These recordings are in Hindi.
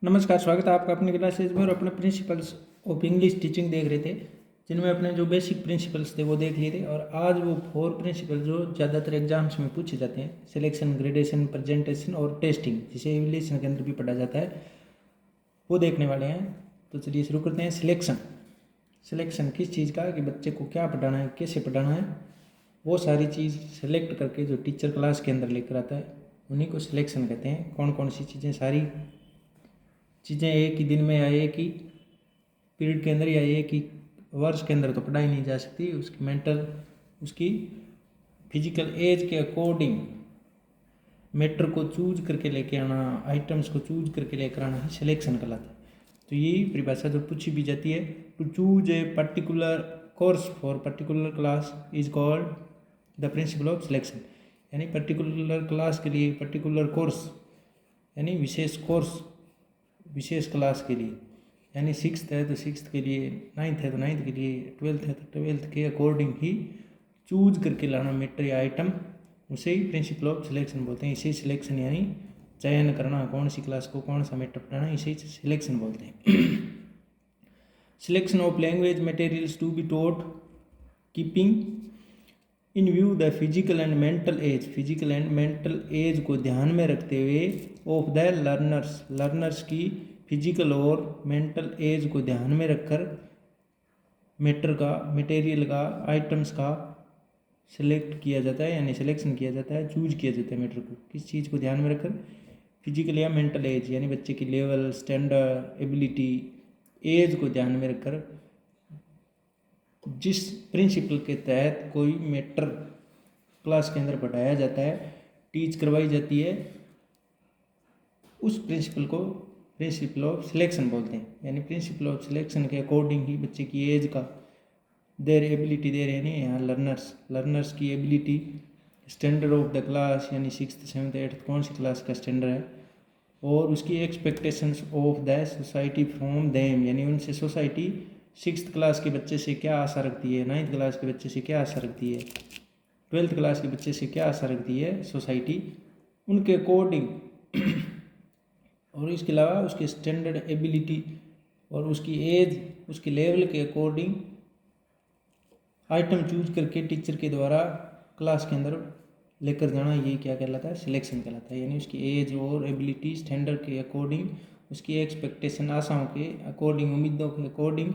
नमस्कार, स्वागत है आपका अपनी क्लासेज में। और अपने प्रिंसिपल्स ऑफ इंग्लिश टीचिंग देख रहे थे, जिनमें अपने जो बेसिक प्रिंसिपल्स थे वो देख लिए थे। और आज वो 4 प्रिंसिपल जो ज़्यादातर एग्जाम्स में पूछे जाते हैं, सिलेक्शन, ग्रेडेशन, प्रेजेंटेशन और टेस्टिंग, जिसे एवल्यूएशन के अंदर भी पढ़ा जाता है, वो देखने वाले हैं। तो चलिए शुरू करते हैं। सिलेक्शन किस चीज़ का, कि बच्चे को क्या पढ़ाना है, कैसे पढ़ाना है, वो सारी चीज़ सेलेक्ट करके जो टीचर क्लास के अंदर लेकर आता है, उन्हीं को सिलेक्शन कहते हैं। कौन कौन सी चीज़ें, सारी चीज़ें एक ही दिन में या एक ही पीरियड के अंदर या एक ही वर्ष के अंदर तो पढ़ाई नहीं जा सकती। उसकी मेंटल, उसकी फिजिकल एज के अकॉर्डिंग मैटर को चूज करके लेके आना, आइटम्स को चूज करके लेकर आना ही सिलेक्शन कहलाता है। तो यही परिभाषा जो पूछी भी जाती है, to choose a particular course for particular class is called the principle of selection. यानी पर्टिकुलर क्लास के लिए पर्टिकुलर कोर्स, यानी विशेष कोर्स विशेष क्लास के लिए, यानी 6th है तो 6th के लिए, 9th है तो 9th के लिए, 12th है तो 12th के अकॉर्डिंग ही चूज करके लाना मैटर या आइटम, उसे ही प्रिंसिपल ऑफ सिलेक्शन बोलते हैं। इसे सिलेक्शन यानी चयन करना, कौन सी क्लास को कौन सा मैटर पढ़ाना, इसे सिलेक्शन बोलते हैं। Selection of language materials to be taught keeping in view the physical and mental age को ध्यान में रखते हुए ऑफ द लर्नर्स की फिजिकल और मेंटल एज को ध्यान में रखकर मैटर का, मटेरियल का, आइटम्स का सिलेक्ट किया जाता है, यानी सिलेक्शन किया जाता है, चूज किया जाता है। मैटर को किस चीज़ को ध्यान में रखकर, फिजिकल या मेंटल एज, यानी बच्चे की लेवल, स्टैंडर्ड, एबिलिटी, एज को ध्यान में रखकर जिस प्रिंसिपल के तहत कोई मैटर क्लास के अंदर पढ़ाया जाता है, टीच करवाई जाती है, उस प्रिंसिपल को प्रिंसिपल ऑफ सिलेक्शन बोलते हैं। यानी प्रिंसिपल ऑफ सिलेक्शन के अकॉर्डिंग ही बच्चे की एज का, देर एबिलिटी, देर यानी यहाँ लर्नर्स की ability, standard of the class यानी 6th 7th 8th कौन सी क्लास का स्टैंडर्ड है, और उसकी expectations of the society from them, यानी उनसे सोसाइटी 6th क्लास के बच्चे से क्या आशा रखती है, 9th क्लास के बच्चे से क्या आशा रखती है, 12th क्लास के बच्चे से क्या आशा रखती है सोसाइटी, उनके अकॉर्डिंग और इसके अलावा उसके स्टैंडर्ड, एबिलिटी और उसकी एज, उसके लेवल के अकॉर्डिंग आइटम चूज करके टीचर के द्वारा क्लास के अंदर लेकर जाना, ये क्या कहलाता है, सिलेक्शन कहलाता है। यानी उसकी एज और एबिलिटी, स्टैंडर्ड के अकॉर्डिंग, उसकी एक्सपेक्टेशन, आशाओं के अकॉर्डिंग, उम्मीदों के अकॉर्डिंग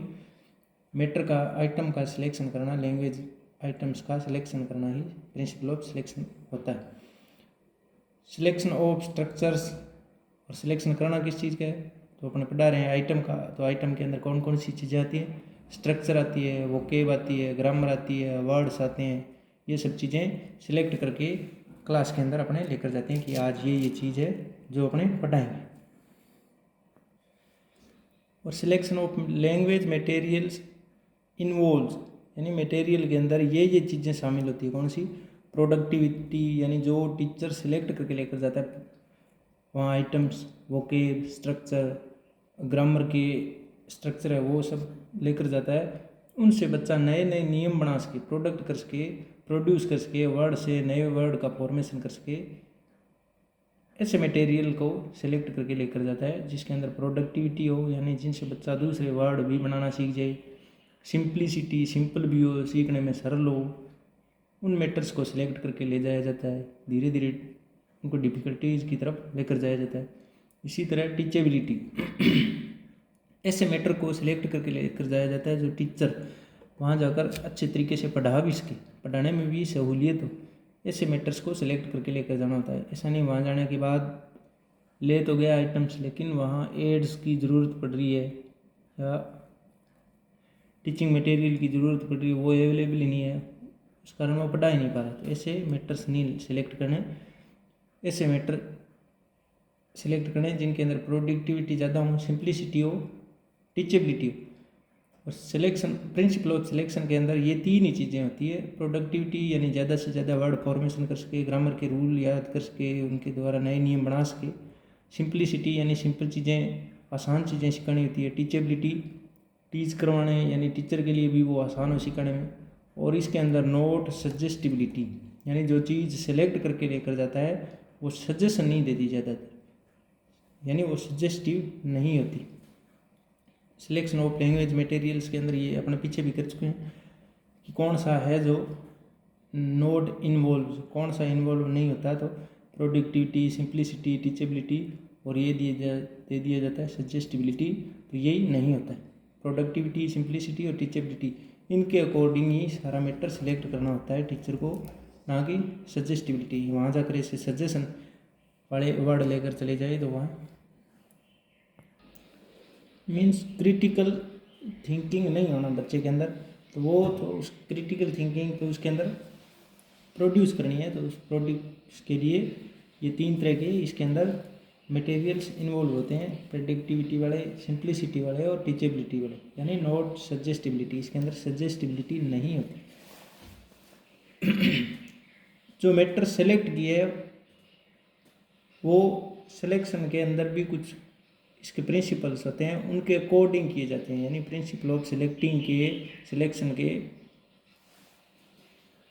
मैटर का, आइटम का सिलेक्शन करना, लैंग्वेज आइटम्स का सिलेक्शन करना ही प्रिंसिपल ऑफ सिलेक्शन होता है। सिलेक्शन ऑफ स्ट्रक्चर्स, और सिलेक्शन करना किस चीज़ का है, तो अपने पढ़ा रहे हैं आइटम का। तो आइटम के अंदर कौन कौन सी चीज़ें आती हैं, स्ट्रक्चर आती है, वोकेब आती है, ग्रामर आती है, वर्ड्स आते हैं। ये सब चीज़ें सिलेक्ट करके क्लास के अंदर अपने लेकर जाते हैं कि आज ये चीज़ है जो अपने पढ़ाएंगे। और selection of language materials involves, यानी मटेरियल के अंदर ये चीज़ें शामिल होती है। कौन सी, प्रोडक्टिविटी, यानी जो टीचर सिलेक्ट करके लेकर जाता है वहाँ आइटम्स, वोकेब, स्ट्रक्चर, ग्रामर के स्ट्रक्चर है, वो सब लेकर जाता है। उनसे बच्चा नए नए नियम बना सके, प्रोडक्ट कर सके, प्रोड्यूस कर सके, वर्ड से नए वर्ड का फॉर्मेशन कर सके। ऐसे मटेरियल को सिलेक्ट करके लेकर जाता है जिसके अंदर प्रोडक्टिविटी हो, यानी जिनसे बच्चा दूसरे वर्ड भी बनाना सीख जाए, सिंप्लिसिटी, सिंपल भी हो, सीखने में सरल हो, उन मैटर्स को सिलेक्ट करके ले जाया जाता है। धीरे धीरे उनको डिफ़िकल्टीज की तरफ लेकर जाया जाता है। इसी तरह टीचेबिलिटी, ऐसे मैटर को सिलेक्ट करके लेकर जाया जाता है जो टीचर वहाँ जाकर अच्छे तरीके से पढ़ा भी सके, पढ़ाने में भी सहूलियत हो। ऐसे मैटर्स को सिलेक्ट करके लेकर जाना होता है। ऐसा नहीं वहाँ जाने के बाद ले तो गया आइटम्स, लेकिन वहाँ एड्स की ज़रूरत पड़ रही है या टीचिंग मटेरियल की ज़रूरत पड़ रही है, वो अवेलेबल ही नहीं है, उस कारण वो पढ़ा ही नहीं पा रहा। तो ऐसे मैटर्स नहीं सिलेक्ट करने, ऐसे मैटर सिलेक्ट करें जिनके अंदर प्रोडक्टिविटी ज़्यादा हो, सिंप्लिसिटी हो, टीचेबिलिटी हो। और सिलेक्शन, प्रिंसिपल ऑफ सिलेक्शन के अंदर ये 3 ही चीज़ें होती है। प्रोडक्टिविटी यानी ज़्यादा से ज़्यादा वर्ड फॉर्मेशन कर सके, ग्रामर के रूल याद कर सके, उनके द्वारा नए नियम बना सके। सिंप्लिसिटी यानी सिंपल चीज़ें, आसान चीज़ें सिखानी होती है। टीचेबिलिटी, टीच करवाने यानी टीचर के लिए भी वो आसान हो सिखाने में। और इसके अंदर नोट सजेस्टिबिलिटी, यानी जो चीज़ सेलेक्ट करके लेकर जाता है वो सजेशन नहीं देती ज़्यादातर, यानी वो सजेस्टिव नहीं होती। सिलेक्शन ऑफ लैंग्वेज मटेरियल्स के अंदर ये अपने पीछे भी कर चुके हैं कि कौन सा है जो नोड इन्वॉल्व, कौन सा इन्वॉल्व नहीं होता, तो प्रोडक्टिविटी, सिंप्लिसिटी, टीचेबिलिटी, और ये दे दिया जाता है सजेस्टिबिलिटी, तो यही नहीं होता है। प्रोडक्टिविटी, सिंप्लिसिटी और टीचेबिलिटी, इनके अकॉर्डिंग ही सारा मैटर सिलेक्ट करना होता है टीचर को, ना कि सजेस्टिबिलिटी। वहाँ जाकर ऐसे सजेशन वाले वर्ड लेकर चले जाए तो वहाँ मीन्स क्रिटिकल थिंकिंग नहीं होना बच्चे के अंदर, तो वो तो उस क्रिटिकल थिंकिंग तो उसके अंदर प्रोड्यूस करनी है। तो उस प्रोड्यूस के लिए ये 3 तरह के इसके अंदर मटेरियल्स इन्वॉल्व होते हैं, प्रेडिक्टिविटी वाले, सिंप्लिसिटी वाले और टीचेबिलिटी वाले, यानी नॉट सजेस्टिबिलिटी। इसके अंदर सजेस्टिबिलिटी नहीं होती। जो मैटर सेलेक्ट किए वो सिलेक्शन के अंदर भी कुछ इसके प्रिंसिपल्स होते हैं, उनके अकॉर्डिंग किए जाते हैं। यानी प्रिंसिपल ऑफ सिलेक्टिंग के, सिलेक्शन के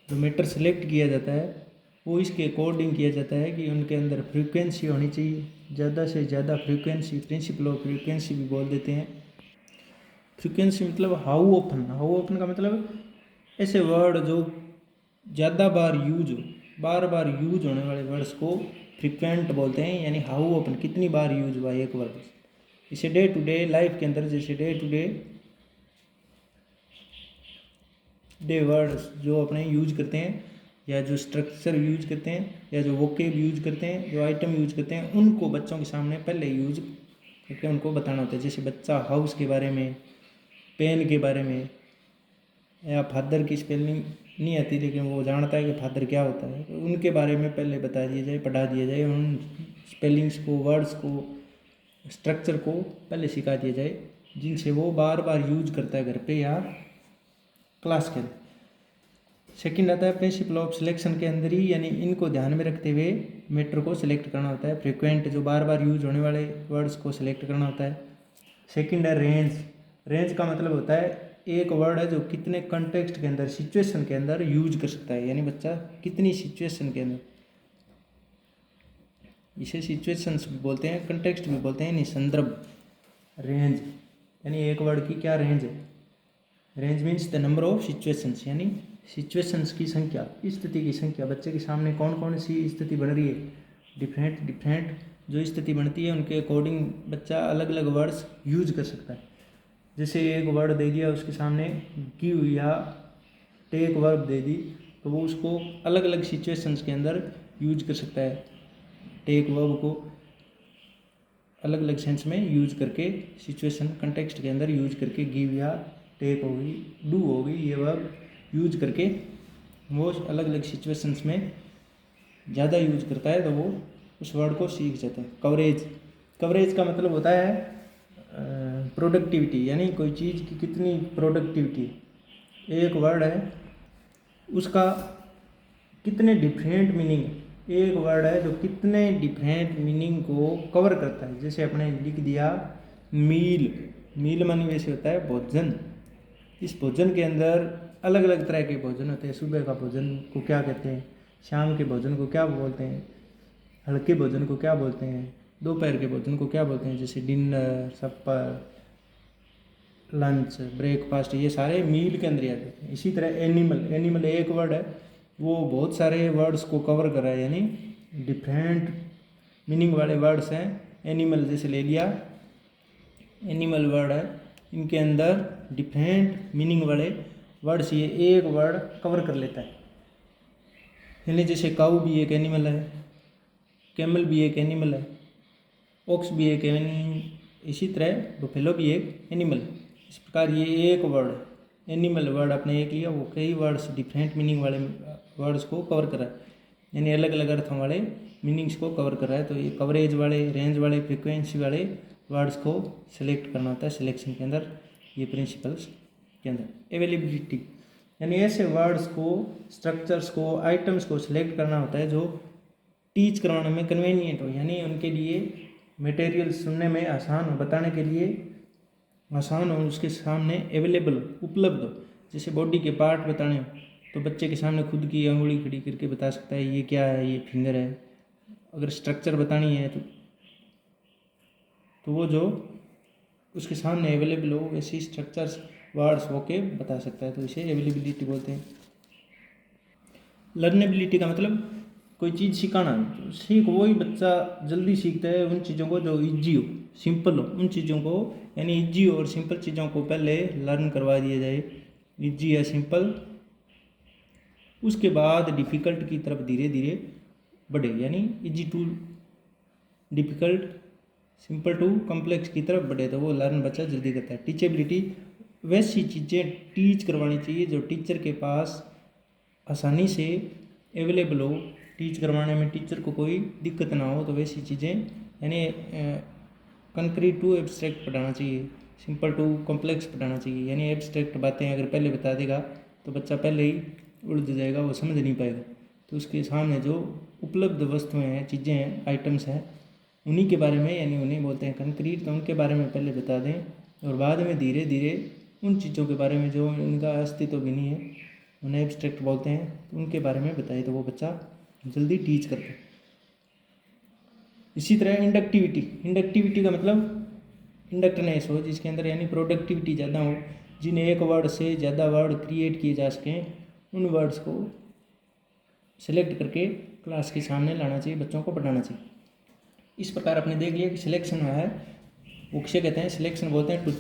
जो मैटर सेलेक्ट किया जाता है वो इसके अकॉर्डिंग किया जाता है कि उनके अंदर फ्रीक्वेंसी होनी चाहिए, ज़्यादा से ज़्यादा फ्रीक्वेंसी, प्रिंसिपल ऑफ फ्रीक्वेंसी भी बोल देते हैं। फ्रीक्वेंसी मतलब हाउ ओपन, हाउ ओपन का मतलब ऐसे वर्ड जो ज़्यादा बार यूज हो, बार बार यूज होने वाले वर्ड्स को फ्रीक्वेंट बोलते हैं। यानी हाउ ओपन, कितनी बार यूज हुआ एक वर्ड। इसे डे टू डे लाइफ के अंदर, जैसे डे टू डे वर्ड्स जो अपने यूज करते हैं, या जो स्ट्रक्चर यूज करते हैं, या जो वोकेब यूज करते हैं, जो आइटम यूज करते हैं, उनको बच्चों के सामने पहले यूज करके उनको बताना होता है। जैसे बच्चा हाउस के बारे में, पेन के बारे में, या फादर की स्पेलिंग नहीं आती लेकिन वो जानता है कि फादर क्या होता है, तो उनके बारे में पहले बता दिया जाए, पढ़ा दिया जाए। उन स्पेलिंग्स को, वर्ड्स को, स्ट्रक्चर को पहले सिखा दिया जाए, जिनसे वो बार बार यूज करता है घर पे या क्लास के अंदर। सेकंड आता है प्रिंसिपल ऑफ सिलेक्शन के अंदर ही, यानी इनको ध्यान में रखते हुए मैटर को सिलेक्ट करना होता है। फ्रिक्वेंट, जो बार बार यूज होने वाले वर्ड्स को सिलेक्ट करना होता है। सेकंड है रेंज। रेंज का मतलब होता है एक वर्ड है जो कितने कंटेक्स्ट के अंदर, सिचुएशन के अंदर यूज कर सकता है, यानी बच्चा कितनी सिचुएशन के अंदर, इसे सिचुएशंस भी बोलते हैं, कंटेक्स्ट भी बोलते हैं, यानी संदर्भ। रेंज यानी एक वर्ड की क्या रेंज है। Range means the number of situations, यानी सिचुएशंस की संख्या, स्थिति की संख्या। बच्चे के सामने कौन कौन सी स्थिति बन रही है, डिफरेंट जो स्थिति बनती है उनके अकॉर्डिंग बच्चा अलग अलग वर्ड्स यूज कर सकता है। जैसे एक वर्ड दे दिया उसके सामने, गिव या टेक वर्ब दे दी, तो वो उसको अलग अलग सिचुएशंस के अंदर यूज कर सकता है। टेक वर्ब को अलग अलग सेंस में यूज करके, सिचुएशन कंटेक्स्ट के अंदर यूज करके, गिव या टेक होगी, डू होगी, ये वर्ब यूज करके वो अलग अलग सिचुएशंस में ज़्यादा यूज करता है, तो वो उस वर्ड को सीख जाता है। कवरेज का मतलब होता है प्रोडक्टिविटी, यानी कोई चीज़ की कितनी प्रोडक्टिविटी। एक वर्ड है उसका कितने डिफरेंट मीनिंग, एक वर्ड है जो कितने डिफरेंट मीनिंग को कवर करता है। जैसे अपने लिख दिया मील मानी वैसे होता है भोजन। इस भोजन के अंदर अलग अलग तरह के भोजन होते हैं। सुबह का भोजन को क्या कहते हैं, शाम के भोजन को क्या बोलते हैं, हल्के भोजन को क्या बोलते हैं, दोपहर के भोजन को क्या बोलते हैं, जैसे डिनर, सपर, लंच, ब्रेकफास्ट, ये सारे मील के अंदर ही आते हैं। इसी तरह एनिमल एक वर्ड है, वो बहुत सारे वर्ड्स को कवर कर रहा है, यानी डिफरेंट मीनिंग वाले वर्ड्स हैं। एनिमल जैसे ले लिया, एनिमल वर्ड है, इनके अंदर डिफरेंट मीनिंग वाले वर्ड्स ये एक वर्ड कवर कर लेता है। यानी जैसे काऊ भी एक एनिमल है, कैमल भी एक एनिमल है, ऑक्स भी एक इसी तरह बुफेलो भी एक एनिमल। इस प्रकार ये एक वर्ड एनिमल वर्ड आपने एक लिया, वो कई वर्ड्स डिफरेंट मीनिंग वाले वर्ड्स को कवर कर रहा है, यानी अलग अलग अर्थों वाले मीनिंग्स को कवर कर रहा है। तो ये कवरेज वाले, रेंज वाले, फ्रिक्वेंसी वाले वर्ड्स को सिलेक्ट करना होता है सिलेक्शन के अंदर, ये प्रिंसिपल्स के अंदर। अवेलेबिलिटी यानी ऐसे वर्ड्स को, स्ट्रक्चर्स को, आइटम्स को सिलेक्ट करना होता है जो टीच कराने में कन्वीनियंट हो, यानी उनके लिए मटेरियल सुनने में आसान हो, बताने के लिए आसान हो, उसके सामने अवेलेबल, उपलब्ध हो। जैसे बॉडी के पार्ट बताने हो तो बच्चे के सामने खुद की अंगुली खड़ी करके बता सकता है ये क्या है, ये फिंगर है। अगर स्ट्रक्चर बतानी है तो तो वो जो उसके सामने अवेलेबल हो वैसी स्ट्रक्चर्स वर्ड्स होके बता सकता है, तो इसे अवेलेबिलिटी बोलते हैं। लर्नेबिलिटी का मतलब कोई चीज़ सिखाना, तो सीख वही बच्चा जल्दी सीखता है उन चीज़ों को जो इजी हो, सिंपल हो, उन चीज़ों को यानी इजी और सिंपल चीज़ों को पहले लर्न करवा दिया जाए, इजी या सिंपल, उसके बाद डिफ़िकल्ट की तरफ धीरे धीरे बढ़े, यानी easy to difficult, simple to complex की तरफ बढ़े, तो वो लर्न बच्चा जल्दी करता है। टीचेबिलिटी वैसी चीज़ें टीच करवानी चाहिए जो टीचर के पास आसानी से अवेलेबल हो, टीच करवाने में टीचर को कोई दिक्कत ना हो, तो वैसी चीज़ें यानी कंक्रीट टू एब्स्ट्रैक्ट पढ़ाना चाहिए, सिंपल टू कॉम्प्लेक्स पढ़ाना चाहिए। यानी एब्स्ट्रैक्ट बातें अगर पहले बता देगा तो बच्चा पहले ही उलझ जाएगा, वो समझ नहीं पाएगा। तो उसके सामने जो उपलब्ध वस्तुएं हैं, चीज़ें हैं, आइटम्स हैं, उन्हीं के बारे में यानी उन्हें बोलते हैं कंक्रीट, तो उनके बारे में पहले बता दें और बाद में धीरे धीरे उन चीज़ों के बारे में जो उनका अस्तित्व भी नहीं है, उन्हें एब्स्ट्रैक्ट बोलते हैं, तो उनके बारे में बताए तो वो बच्चा जल्दी टीच करता है। इसी तरह इंडक्टिविटी का मतलब इंडक्टनेस हो जिसके अंदर, यानी प्रोडक्टिविटी ज़्यादा हो, जिन्हें एक वर्ड से ज़्यादा वर्ड क्रिएट किए जा सकें, उन वर्ड्स को सिलेक्ट करके क्लास के सामने लाना चाहिए, बच्चों को पढ़ाना चाहिए। इस प्रकार आपने देख लिया कि सिलेक्शन है वो किसे कहते हैं, सिलेक्शन बोलते हैं to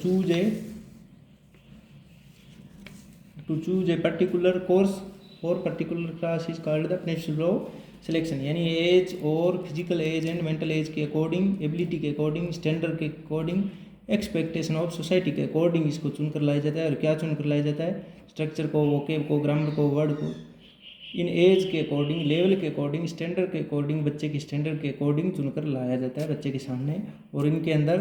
choose a particular course और particular class is called the principle of selection, यानी एज और physical age and mental age के अकॉर्डिंग, एबिलिटी के अकॉर्डिंग, स्टैंडर्ड के अकॉर्डिंग, एक्सपेक्टेशन ऑफ सोसाइटी के अकॉर्डिंग इसको चुनकर लाया जाता है। और क्या चुनकर लाया जाता है, स्ट्रक्चर को, वोकेब को, ग्रामर को, वर्ड को, इन एज के अकॉर्डिंग, लेवल के अकॉर्डिंग, स्टैंडर्ड के अकॉर्डिंग, बच्चे की स्टैंडर्ड के अकॉर्डिंग चुनकर लाया जाता है बच्चे के सामने। और इनके अंदर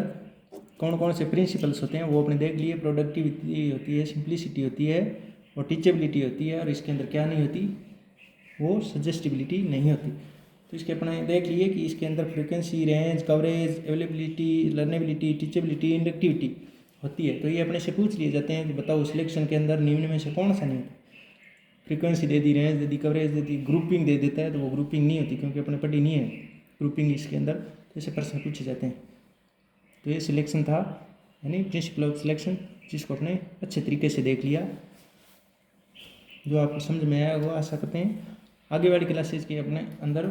कौन कौन से प्रिंसिपल्स होते हैं वो अपने देख लिए, प्रोडक्टिविटी होती है, सिंप्लिसिटी होती है और टीचेबिलिटी होती है। और इसके अंदर क्या नहीं होती, वो सजेस्टिबिलिटी नहीं होती। तो इसके अपने देख लिए कि इसके अंदर frequency, range, coverage, availability, learnability, teachability, inductivity होती है। तो ये अपने से पूछ लिए जाते हैं कि बताओ सिलेक्शन के अंदर निम्न में से कौन सा नहीं होता। फ्रीक्वेंसी दे दी, रेंज दे दी, कवरेज दे दी, ग्रुपिंग दे देता है तो वो ग्रुपिंग नहीं होती क्योंकि अपने पढ़ी नहीं है ग्रुपिंग इसके अंदर, तो ऐसे प्रश्न पूछे जाते हैं। तो ये सिलेक्शन था, यानी प्रिंसिपल ऑफ सिलेक्शन, जिसको अपने अच्छे तरीके से देख लिया, जो आपको समझ में आया वो आशा करते हैं। आगे वाली क्लासेज के अपने अंदर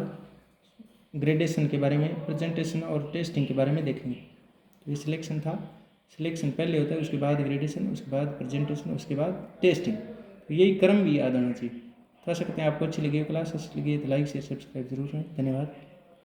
ग्रेडेशन के बारे में, प्रेजेंटेशन और टेस्टिंग के बारे में देखेंगे। तो ये सिलेक्शन था, सिलेक्शन पहले होता है, उसके बाद ग्रेडेशन, उसके बाद प्रेजेंटेशन, उसके बाद टेस्टिंग। तो यही क्रम भी याद आना चाहिए। तो आशा करते हैं आपको अच्छी लगी क्लास, अच्छी लगी तो लाइक शेयर सब्सक्राइब जरूर करें। धन्यवाद।